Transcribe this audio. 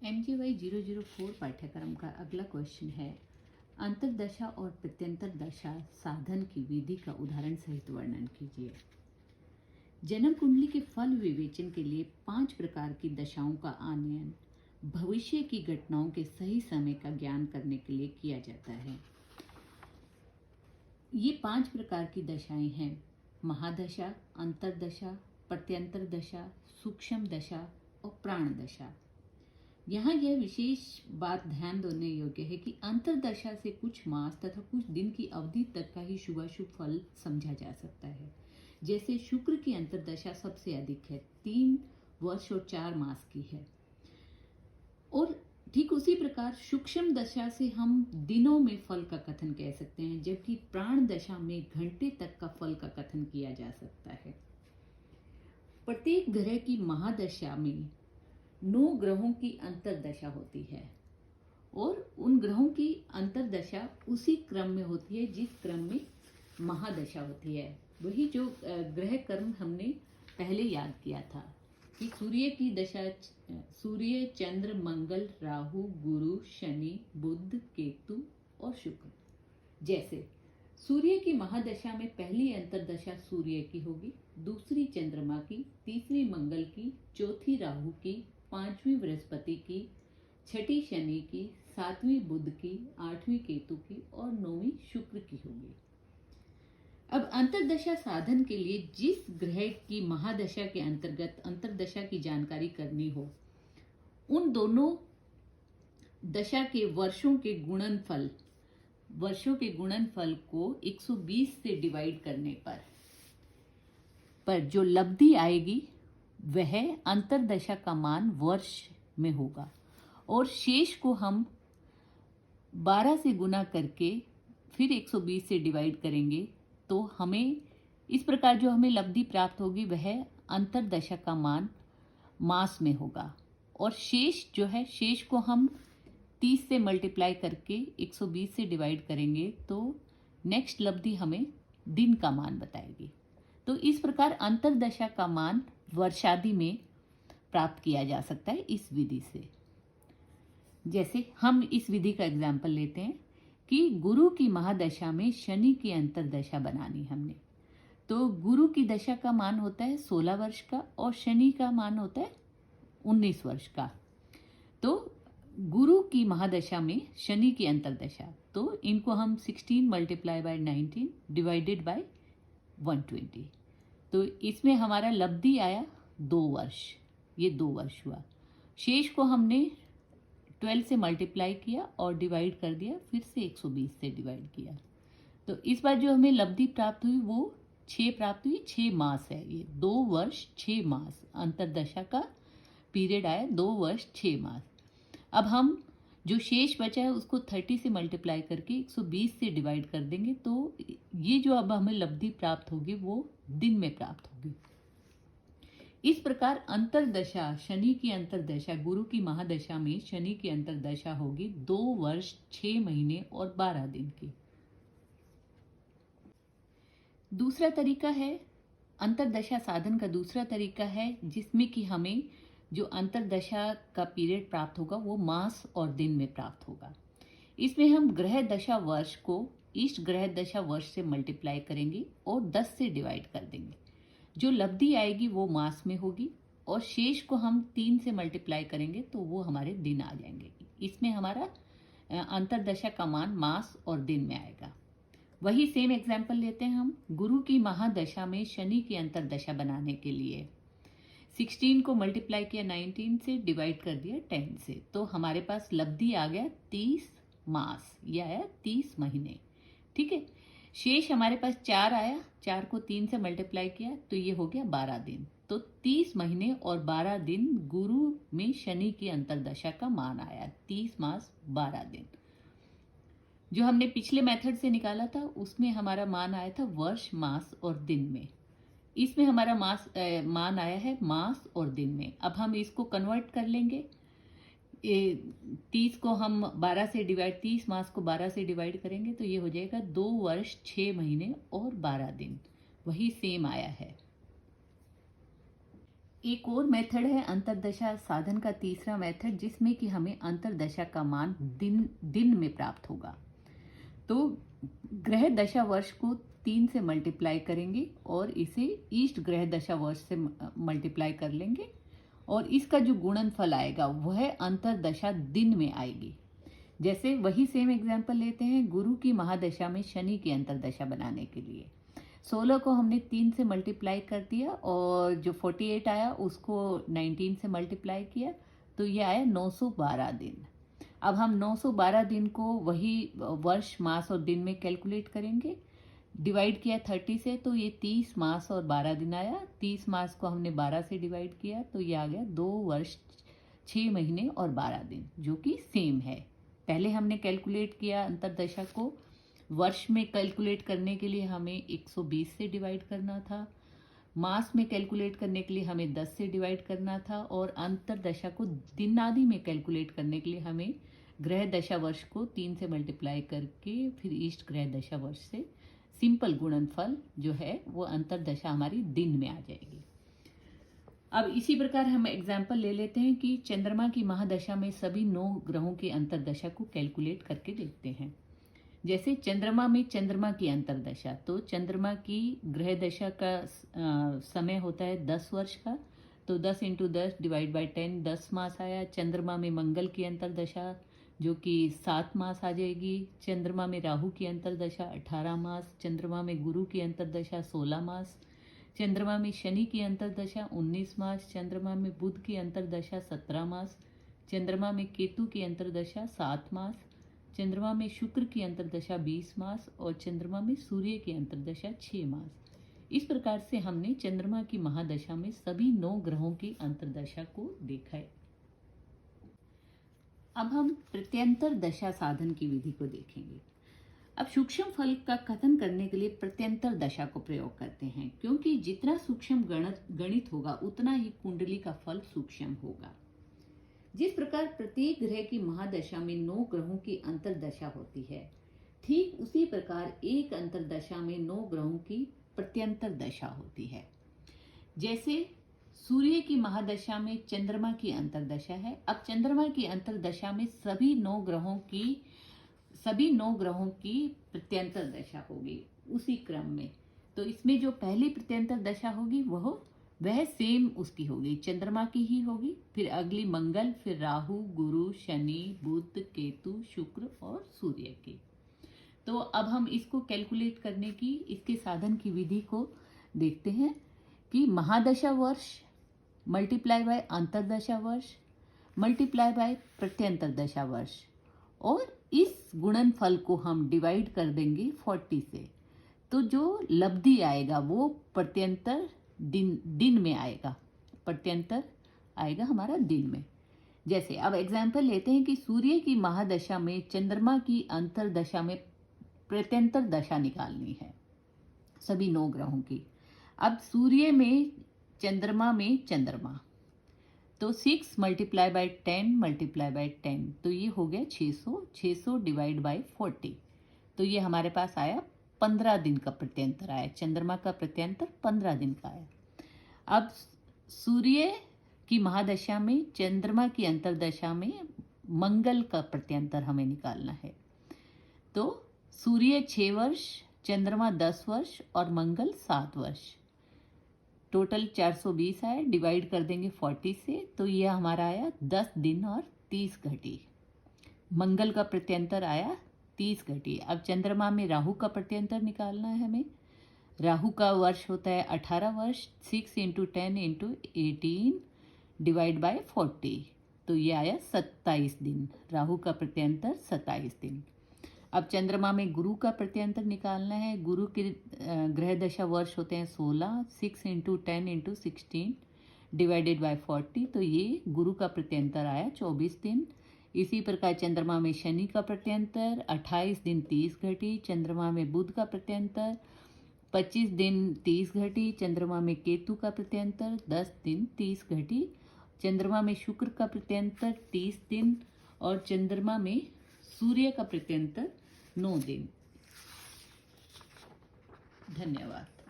MGY 004 पाठ्यक्रम का अगला क्वेश्चन है, अंतर्दशा और प्रत्यंतर दशा साधन की विधि का उदाहरण सहित वर्णन कीजिए। जन्म कुंडली के फल विवेचन के लिए 5 प्रकार की दशाओं का आनयन भविष्य की घटनाओं के सही समय का ज्ञान करने के लिए किया जाता है। ये 5 प्रकार की दशाएं हैं: महादशा, अंतर्दशा, प्रत्यंतर दशा, सूक्ष्म दशा और प्राण दशा। यहाँ यह विशेष बात ध्यान देने योग्य है कि अंतर्दशा से कुछ मास तथा कुछ दिन की अवधि तक का ही शुभाशुभ फल समझा जा सकता है। जैसे शुक्र की अंतर्दशा सबसे अधिक है, 3 वर्ष और 4 मास की है। और ठीक उसी प्रकार सूक्ष्म दशा से हम दिनों में फल का कथन कह सकते हैं, जबकि प्राण दशा में घंटे तक का फल का कथन किया जा सकता है। प्रत्येक ग्रह की महादशा में 9 ग्रहों की अंतर्दशा होती है और उन ग्रहों की अंतर्दशा उसी क्रम में होती है जिस क्रम में महादशा होती है। वही जो ग्रह कर्म हमने पहले याद किया था कि सूर्य की दशा सूर्य, चंद्र, मंगल, राहु, गुरु, शनि, बुध, केतु और शुक्र। जैसे सूर्य की महादशा में पहली अंतर्दशा सूर्य की होगी, दूसरी चंद्रमा की, तीसरी मंगल की, चौथी राहु की, 5वीं बृहस्पति की, 6ठी शनि की, 7वीं बुध की, 8वीं केतु की और 9वीं शुक्र की होगी। अब अंतर्दशा साधन के लिए जिस ग्रह की महादशा के अंतर्गत अंतर्दशा की जानकारी करनी हो, उन दोनों दशा के वर्षों के गुणनफल को 120 से डिवाइड करने पर जो लब्धि आएगी वह अंतर्दशा का मान वर्ष में होगा और शेष को हम 12 से गुना करके फिर 120 से डिवाइड करेंगे तो हमें इस प्रकार जो हमें लब्धि प्राप्त होगी वह अंतर्दशा का मान मास में होगा। और शेष को हम 30 से मल्टीप्लाई करके 120 से डिवाइड करेंगे तो नेक्स्ट लब्धि हमें दिन का मान बताएगी। तो इस प्रकार अंतर्दशा का मान वर्षादि में प्राप्त किया जा सकता है इस विधि से। जैसे हम इस विधि का एग्जाम्पल लेते हैं कि गुरु की महादशा में शनि की अंतर्दशा बनानी हमने, तो गुरु की दशा का मान होता है 16 वर्ष का और शनि का मान होता है 19 वर्ष का। तो गुरु की महादशा में शनि की अंतर्दशा, तो इनको हम 16 मल्टीप्लाई बाय 19 डिवाइडेड बाय 120, तो इसमें हमारा लब्धि आया 2 वर्ष। ये 2 वर्ष हुआ। शेष को हमने 12 से मल्टीप्लाई किया और डिवाइड कर दिया, फिर से 120 से डिवाइड किया। तो इस बार जो हमें लब्धि प्राप्त हुई वो 6 प्राप्त हुई। 6 मास है ये, 2 वर्ष 6 मास अंतर्दशा का पीरियड आया, 2 वर्ष 6 मास। अब हम जो शेष बचा है उसको 30 से मल्टीप्लाई करके 120 से डिवाइड कर देंगे, तो ये जो अब हमें लब्धि प्राप्त होगी वो दिन में प्राप्त होगी। इस प्रकार अंतर्दशा, शनि की अंतर्दशा, गुरु की महादशा में शनि की अंतर्दशा होगी 2 वर्ष 6 महीने और 12 दिन की। दूसरा तरीका है अंतर्दशा साधन का दूसरा तरीका है जिसमें कि हमें जो अंतर्दशा का पीरियड प्राप्त होगा वो मास और दिन में प्राप्त होगा। इसमें हम ग्रह दशा वर्ष को इस ग्रह दशा वर्ष से मल्टीप्लाई करेंगे और 10 से डिवाइड कर देंगे। जो लब्धि आएगी वो मास में होगी और शेष को हम 3 से मल्टीप्लाई करेंगे तो वो हमारे दिन आ जाएंगे। इसमें हमारा अंतर्दशा का मान मास और दिन में आएगा। वही सेम एग्जाम्पल लेते हैं हम गुरु की महादशा में शनि की अंतर्दशा बनाने के लिए 16 को मल्टीप्लाई किया 19 से, डिवाइड कर दिया 10 से, तो हमारे पास लब्धि आ गया 30 मास, यह आया 30 महीने। ठीक है, शेष हमारे पास 4 आया, 4 को 3 से मल्टीप्लाई किया तो ये हो गया 12 दिन। तो 30 महीने और 12 दिन गुरु में शनि की अंतर्दशा का मान आया, 30 मास 12 दिन। जो हमने पिछले मेथड से निकाला था उसमें हमारा मान आया था वर्ष, मास और दिन में। इसमें हमारा मान आया है मास और दिन में। अब हम इसको कन्वर्ट कर लेंगे। 30 को हम 12 से डिवाइड 30 मास को 12 से डिवाइड करेंगे तो ये हो जाएगा 2 वर्ष 6 महीने और 12 दिन। वही सेम आया है। एक और मेथड है अंतर्दशा साधन का तीसरा मेथड, जिसमें कि हमें अंतर्दशा का मान दिन में प्राप्त होगा। तो ग्रह दशा वर्ष को 3 से मल्टीप्लाई करेंगे और इसे ईस्ट ग्रह दशा वर्ष से मल्टीप्लाई कर लेंगे, और इसका जो गुणनफल आएगा वह अंतर्दशा दिन में आएगी। जैसे वही सेम एग्जांपल लेते हैं, गुरु की महादशा में शनि की अंतर्दशा बनाने के लिए 16 को हमने 3 से मल्टीप्लाई कर दिया, और जो 48 आया उसको 19 से मल्टीप्लाई किया, तो ये आया 912 दिन। अब हम 912 दिन को वही वर्ष, मास और दिन में कैलकुलेट करेंगे। डिवाइड किया 30 से, तो ये 30 मास और 12 दिन आया। 30 मास को हमने 12 से डिवाइड किया, तो ये आ गया 2 वर्ष 6 महीने और 12 दिन, जो कि सेम है। पहले हमने कैलकुलेट किया अंतर्दशा को वर्ष में कैलकुलेट करने के लिए हमें 120 से डिवाइड करना था, मास में कैलकुलेट करने के लिए हमें 10 से डिवाइड करना था, और अंतर्दशा को दिन आदि में कैलकुलेट करने के लिए हमें ग्रह दशा वर्ष को 3 से मल्टीप्लाई करके फिर ईस्ट ग्रह दशा वर्ष से सिंपल गुणनफल जो है वो अंतर्दशा हमारी दिन में आ जाएगी। अब इसी प्रकार हम एग्जाम्पल ले लेते हैं कि चंद्रमा की महादशा में सभी 9 ग्रहों की अंतर्दशा को कैलकुलेट करके देखते हैं। जैसे चंद्रमा में चंद्रमा की अंतर्दशा, तो चंद्रमा की ग्रह दशा का समय होता है 10 वर्ष का, तो 10 × 10 डिवाइड बाई 10 10 मास आया। चंद्रमा में मंगल की अंतर्दशा जो कि 7 मास आ जाएगी। चंद्रमा में राहु की अंतर्दशा 18 मास। चंद्रमा में गुरु की अंतर्दशा 16 मास। चंद्रमा में शनि की अंतर्दशा 19 मास। चंद्रमा में बुध की अंतर्दशा 17 मास। चंद्रमा में केतु की अंतर्दशा 7 मास। चंद्रमा में शुक्र की अंतर्दशा 20 मास और चंद्रमा में सूर्य की अंतर्दशा 6 मास। इस प्रकार से हमने चंद्रमा की महादशा में सभी 9 ग्रहों की अंतर्दशा को देखा है। अब हम प्रत्यंतर दशा साधन की विधि को देखेंगे। अब सूक्ष्म फल का कथन करने के लिए प्रत्यंतर दशा को प्रयोग करते हैं, क्योंकि जितना सूक्ष्म गणित होगा उतना ही कुंडली का फल सूक्ष्म होगा। जिस प्रकार प्रत्येक ग्रह की महादशा में 9 ग्रहों की अंतर्दशा होती है, ठीक उसी प्रकार एक अंतर्दशा में 9 ग्रहों की प्रत्यंतर दशा होती है। जैसे सूर्य की महादशा में चंद्रमा की अंतर्दशा है। अब चंद्रमा की अंतर्दशा में सभी 9 ग्रहों की प्रत्यंतर दशा होगी उसी क्रम में। तो इसमें जो पहली प्रत्यंतर दशा होगी वह सेम उसकी होगी, चंद्रमा की ही होगी। फिर अगली मंगल, फिर राहु, गुरु, शनि, बुध, केतु, शुक्र और सूर्य की। तो अब हम इसको कैलकुलेट करने की, इसके साधन की विधि को देखते हैं कि महादशा वर्ष मल्टीप्लाई बाय अंतर्दशा वर्ष मल्टीप्लाई बाय प्रत्यंतर दशा वर्ष, और इस गुणनफल को हम डिवाइड कर देंगे 40 से। तो जो लब्धि आएगा वो प्रत्यंतर दिन में आएगा, प्रत्यंतर आएगा हमारा दिन में। जैसे अब एग्जाम्पल लेते हैं कि सूर्य की महादशा में चंद्रमा की अंतर्दशा में प्रत्यंतर दशा निकालनी है सभी 9 ग्रहों की। अब सूर्य में चंद्रमा, तो 6 मल्टीप्लाई बाय 10 मल्टीप्लाई बाय 10, तो ये हो गया 600 डिवाइड बाय 40, तो ये हमारे पास आया 15 दिन का प्रत्यंतर आया। चंद्रमा का प्रत्यंतर 15 दिन का आया। अब सूर्य की महादशा में चंद्रमा की अंतर्दशा में मंगल का प्रत्यंतर हमें निकालना है। तो सूर्य 6 वर्ष, चंद्रमा 10 वर्ष और मंगल 7 वर्ष, टोटल 420 आया। डिवाइड कर देंगे 40 से, तो यह हमारा आया 10 दिन और 30 घटी। मंगल का प्रत्यंतर आया 30 घटी। अब चंद्रमा में राहु का प्रत्यंतर निकालना है हमें। राहु का वर्ष होता है 18 वर्ष। 6 × 10 × 18 डिवाइड बाय 40, तो ये आया 27 दिन। राहु का प्रत्यंतर 27 दिन। अब चंद्रमा में गुरु का प्रत्यंतर निकालना है। गुरु के ग्रह दशा वर्ष होते हैं 16। 6 × 10 × 16 डिवाइडेड बाय 40, तो ये गुरु का प्रत्यंतर आया 24 दिन। इसी प्रकार चंद्रमा में शनि का प्रत्यंतर 28 दिन 30 घटी। चंद्रमा में बुध का प्रत्यंतर 25 दिन 30 घटी। चंद्रमा में केतु का प्रत्यंतर 10 दिन 30 घटी। चंद्रमा में शुक्र का प्रत्यंतर 30 दिन और चंद्रमा में सूर्य का प्रत्यंतर 9 दिन। धन्यवाद।